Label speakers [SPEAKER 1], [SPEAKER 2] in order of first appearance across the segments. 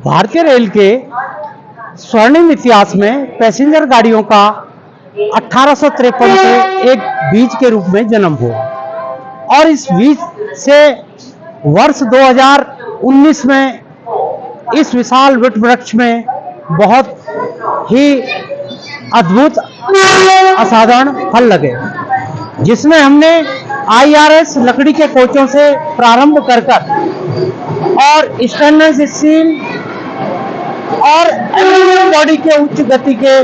[SPEAKER 1] भारतीय रेल के स्वर्णिम इतिहास में पैसेंजर गाड़ियों का 1853 से एक बीज के रूप में जन्म हुआ और इस बीज से वर्ष 2019 में इस विशाल वट वृक्ष में बहुत ही अद्भुत असाधारण फल लगे, जिसमें हमने IRS लकड़ी के कोचों से प्रारंभ कर और स्टेनलेस स्टील और एल्यूमिनियम बॉडी के उच्च गति के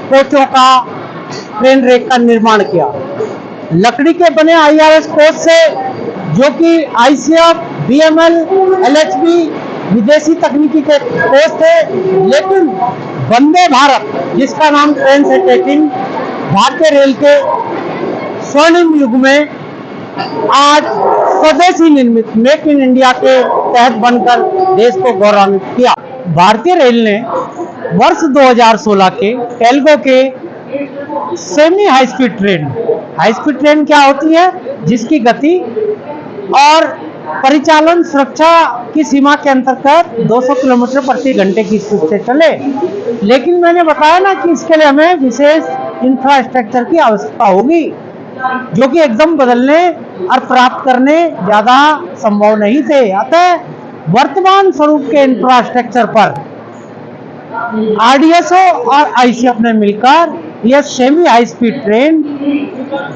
[SPEAKER 1] कोचों का ट्रेन रेक का निर्माण किया। लकड़ी के बने IRS कोच से, जो कि ICF, BML, LHB विदेशी तकनीकी के कोच थे, लेकिन वंदे भारत जिसका नाम ट्रेन सेट 18 भारतीय रेल के स्वर्णिम युग में आज स्वदेशी निर्मित मेक इन इंडिया के तहत बनकर देश को गौरवान्वित किया। भारतीय रेल ने वर्ष 2016 के टेल्को के सेमी हाई स्पीड ट्रेन क्या होती है, जिसकी गति और परिचालन सुरक्षा की सीमा के अंतर्गत 200 किलोमीटर प्रति घंटे की स्पीड से चले। लेकिन मैंने बताया ना कि इसके लिए हमें विशेष इंफ्रास्ट्रक्चर की आवश्यकता होगी, जो कि एकदम बदलने और प्राप्त करने ज्यादा संभव नहीं थे। अतः वर्तमान स्वरूप के इंफ्रास्ट्रक्चर पर RDSO और ICF ने मिलकर यह सेमी हाई स्पीड ट्रेन,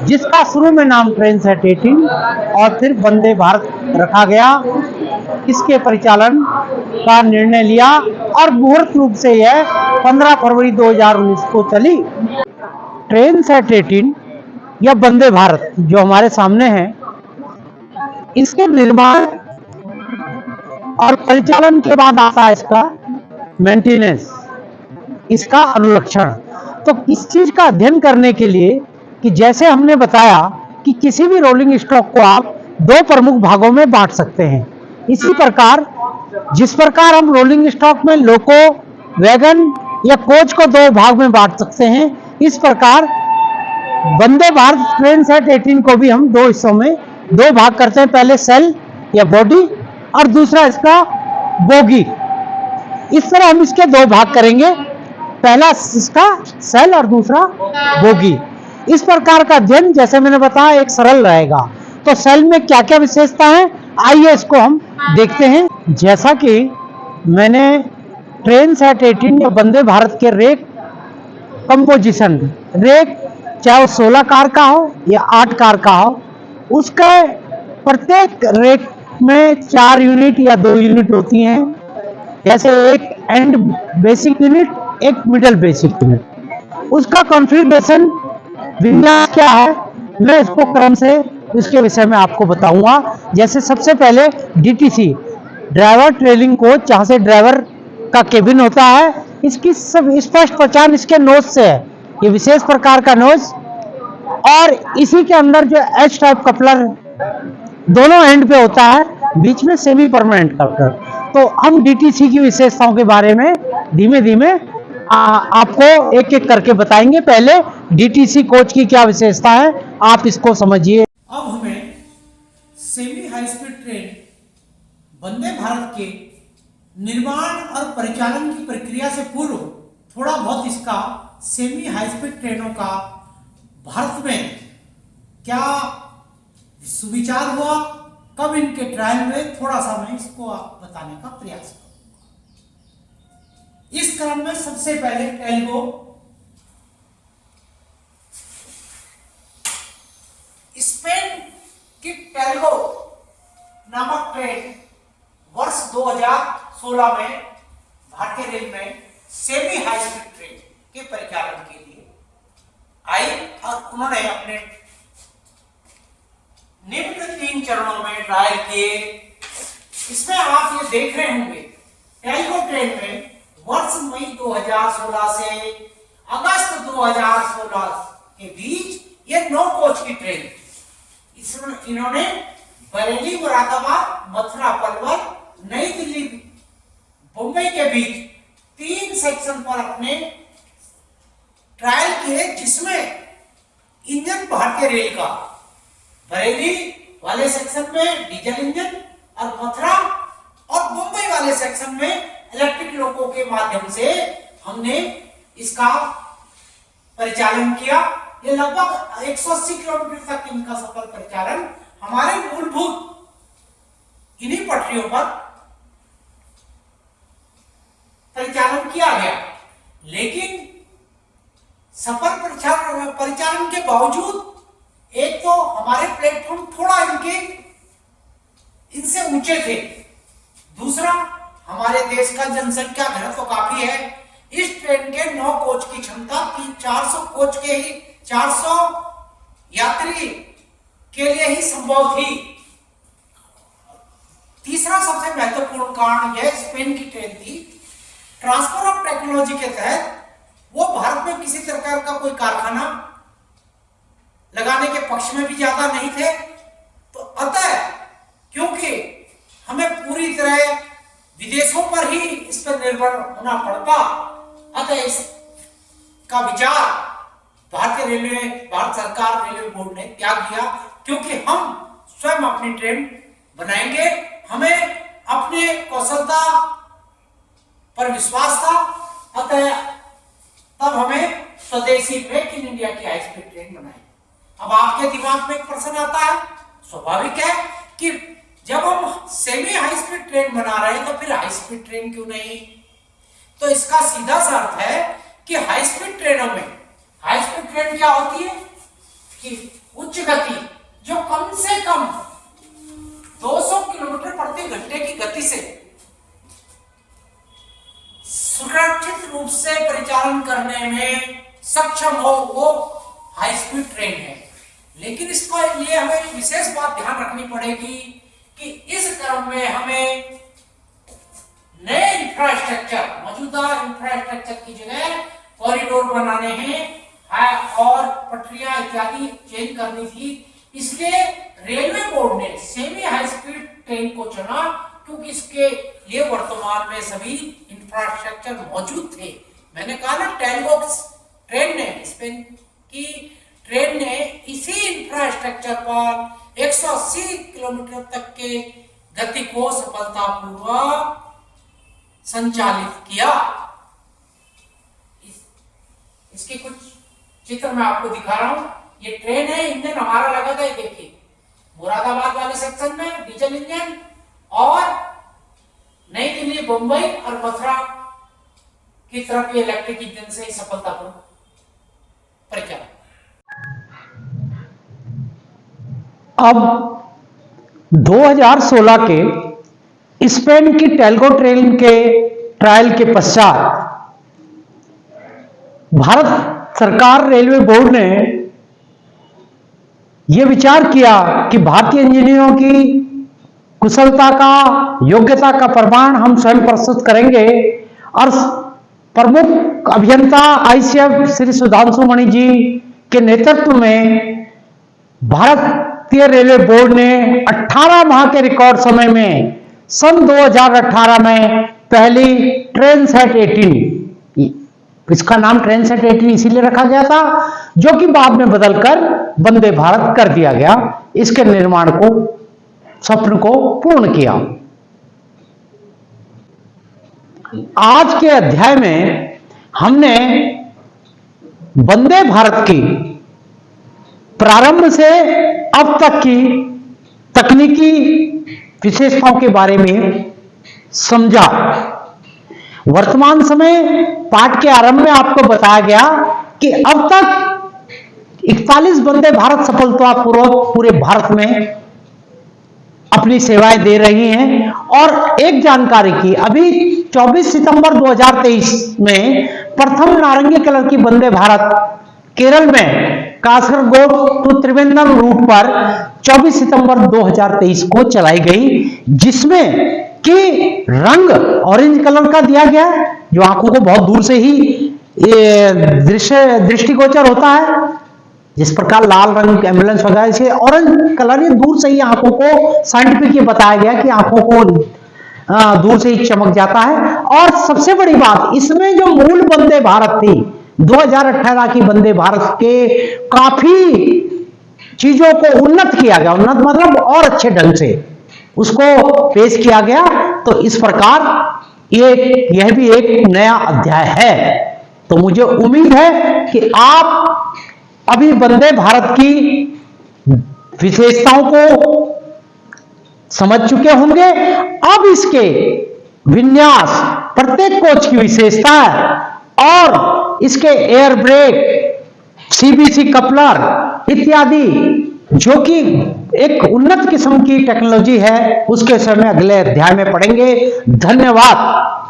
[SPEAKER 1] जिसका शुरू में नाम ट्रेन सेट 18 और फिर वंदे भारत रखा गया, इसके परिचालन का निर्णय लिया और मुहूर्त रूप से यह 15 फरवरी 2019 को चली। ट्रेन सेट 18 या वंदे भारत जो हमारे सामने है, इसके निर्माण और परिचालन के बाद आता है इसका मेंटेनेंस, इसका अनुरक्षण। तो इस चीज का अध्ययन करने के लिए कि जैसे हमने बताया कि किसी भी रोलिंग स्टॉक को आप दो प्रमुख भागों में बांट सकते हैं, इसी प्रकार जिस प्रकार हम रोलिंग स्टॉक में लोको, वैगन या कोच को दो भाग में बांट सकते हैं, इस प्रकार वंदे भारत ट्रेन सेट 18 को भी हम दो हिस्सों में दो भाग करते हैं। पहले सेल या बॉडी और दूसरा इसका बोगी। इस तरह हम इसके दो भाग करेंगे, पहला इसका सेल और दूसरा बोगी। इस प्रकार का अध्ययन जैसे मैंने बताया एक सरल रहेगा। तो सेल में क्या क्या विशेषता है, आइए इसको हम देखते हैं। जैसा कि मैंने ट्रेन सेट 18 या वंदे भारत के रेक कंपोजिशन, रेक चाहे वो 16 कार का हो या 8 कार का हो, उसका प्रत्येक रेक में 4 यूनिट या 2 यूनिट होती हैं। जैसे एक एंड बेसिक यूनिट, एक मिडल बेसिक यूनिट। उसका कॉन्फ़िगरेशन विन्यास क्या है, मैं इसको क्रम से इसके विषय में आपको बताऊंगा। जैसे सबसे पहले DTC, ड्राइवर ट्रेलिंग कोच, जहां से ड्राइवर का केबिन होता है, इसकी सब स्पष्ट पहचान इसके नोज से है। ये विशेष प्रकार का नोज और इसी के अंदर जो H टाइप कपलर दोनों एंड पे होता है, बीच में सेमी परमानेंट कपलर। तो हम DTC की विशेषताओं के बारे में धीमे धीमे आपको एक एक करके बताएंगे। पहले DTC कोच की क्या विशेषता है, आप इसको समझिए।
[SPEAKER 2] अब हमें semi high speed train Vande Bharat के निर्माण और परिचालन की प्रक्रिया से पूर्व थोड़ा बहुत इसका सेमी हाई स्पीड ट्रेनों का भारत में क्या सुविचार हुआ, कब इनके ट्रायल हुए, थोड़ा सा मैं इसको बताने का प्रयास करूंगा। इस क्रम में सबसे पहले टेल्को स्पेन की टेल्को नामक ट्रेन वर्ष 2016 में भारतीय रेल में सेमी हाई स्पीड ट्रेन के परिचालन के लिए आई और उन्होंने अपने निम्न 3 चरणों में ट्रायल किए। इसमें आप ये देख रहे होंगे, टेल्को ट्रेन में वर्ष मई 2016 से अगस्त 2016 के बीच ये 9 कोच की ट्रेन, इसमें इन्होंने बरेली, मुरादाबाद, मथुरा, पलवल, नई दिल्ली, मुंबई के बीच 3 सेक्शन पर अपने ट्रायल किए, जिसमें इंजन भारतीय रेल का बरेली वाले सेक्शन में डीजल इंजन और मथुरा और मुंबई वाले सेक्शन में इलेक्ट्रिक लोको के माध्यम से हमने इसका परिचालन किया। ये लगभग 180 किलोमीटर तक इनका सफल परिचालन हमारे मूलभूत इन्हीं पटरियों पर परिचालन किया गया। लेकिन सफल परिचालन के बावजूद एक तो हमारे प्लेटफॉर्म थोड़ा इनसे ऊंचे थे, दूसरा हमारे देश का जनसंख्या घनत्व काफी है। इस ट्रेन के 9 कोच की क्षमता 400 कोच के ही 400 यात्री के लिए ही संभव थी। तीसरा सबसे महत्वपूर्ण कारण यह स्पेन की ट्रेन थी। ट्रांसफर ऑफ टेक्नोलॉजी के तहत वो भारत में किसी प्रकार का कोई कारखाना लगाने के पक्ष में भी ज्यादा नहीं थे। तो अतः क्योंकि हमें पूरी तरह विदेशों पर ही इस पर निर्भर होना पड़ता, अतः इसका विचार भारत सरकार रेलवे बोर्ड ने त्याग दिया। क्योंकि हम स्वयं अपनी ट्रेन बनाएंगे, हमें अपने कौशलता पर विश्वास था, अतः तब हमें स्वदेशी मेक इन इंडिया की हाई स्पीड ट्रेन बनाई। अब आपके दिमाग में एक प्रश्न आता है, स्वाभाविक है कि जब हम सेमी हाई स्पीड ट्रेन बना रहे हैं तो फिर हाई स्पीड ट्रेन क्यों नहीं? तो इसका सीधा सा अर्थ है कि हाई स्पीड ट्रेनों में, हाई स्पीड ट्रेन क्या होती है कि उच्च गति जो कम से कम 200 किलोमीटर प्रति घंटे की गति से सुरक्षित रूप से परिचालन करने में सक्षम हो, वो हाई स्पीड ट्रेन है। लेकिन इसके लिए हमें एक विशेष बात ध्यान रखनी पड़ेगी कि इस क्रम में हमें नए इंफ्रास्ट्रक्चर, मौजूदा इंफ्रास्ट्रक्चर की जगह कॉरिडोर बनाने हैं और पटरियां इत्यादि चेंज करनी थी। इसलिए रेलवे बोर्ड ने सेमी हाई स्पीड ट्रेन को चुना, क्योंकि इसके लिए वर्तमान में सभी इंफ्रास्ट्रक्चर मौजूद थे। मैंने कहा ना, टेलबॉक्स ट्रेन ने, स्पेन की ट्रेन ने इसी इंफ्रास्ट्रक्चर पर 180 किलोमीटर तक के गति को सफलतापूर्वक संचालित किया। इसके कुछ चित्र मैं आपको दिखा रहा हूं। ये ट्रेन है, इंजन हमारा लगा था, देखिए मुरादाबाद वाले सेक्शन में डीजल इंजन, और नई दिल्ली, मुंबई और मथुरा की तरफ ये इलेक्ट्रिक इंजन से सफलतापूर्वक परिचालन।
[SPEAKER 1] अब 2016 के स्पेन की टेल्को ट्रेन के ट्रायल के पश्चात भारत सरकार रेलवे बोर्ड ने यह विचार किया कि भारतीय इंजीनियरों की कुशलता का, योग्यता का प्रमाण हम स्वयं प्रस्तुत करेंगे। और प्रमुख अभियंता आईसीएफ श्री सुधांशु मणि जी के नेतृत्व में भारतीय रेलवे बोर्ड ने 18 माह के रिकॉर्ड समय में सन 2018 में पहली ट्रेन सेट 18, इसका नाम ट्रेन सेट 18 इसीलिए रखा गया था, जो कि बाद में बदलकर वंदे भारत कर दिया गया। इसके निर्माण को, स्वप्न को पूर्ण किया। आज के अध्याय में हमने वंदे भारत की प्रारंभ से अब तक की तकनीकी विशेषताओं के बारे में समझा। वर्तमान समय पाठ के आरंभ में आपको बताया गया कि अब तक 41 वंदे भारत सफलतापूर्वक पूरे भारत में अपनी सेवाएं दे रही हैं। और एक जानकारी की, अभी 24 सितंबर 2023 में प्रथम नारंगी कलर की वंदे भारत केरल में कासरगोड टू त्रिवेंद्रम रूट पर 24 सितंबर 2023 को चलाई गई, जिसमें कि रंग ऑरेंज कलर का दिया गया, जो आंखों को बहुत दूर से ही दृष्टिगोचर होता है। जिस प्रकार लाल रंग एम्बुलेंस वगैरह से ऑरेंज कलर, ये दूर से ही आंखों को साइंटिफिक ये बताया गया कि आंखों को दूर से ही चमक जाता है। और सबसे बड़ी बात, इसमें जो मूल वंदे भारत थी 2018 की वंदे भारत के काफी चीजों को उन्नत किया गया। उन्नत मतलब और अच्छे ढंग से उसको पेश किया गया। तो इस प्रकार यह भी एक नया अध्याय है। तो मुझे उम्मीद है कि आप अभी वंदे भारत की विशेषताओं को समझ चुके होंगे। अब इसके विन्यास, प्रत्येक कोच की विशेषता और इसके एयर ब्रेक, सीबीसी कपलर इत्यादि जो कि एक उन्नत किस्म की टेक्नोलॉजी है, उसके समय अगले अध्याय में पढ़ेंगे। धन्यवाद।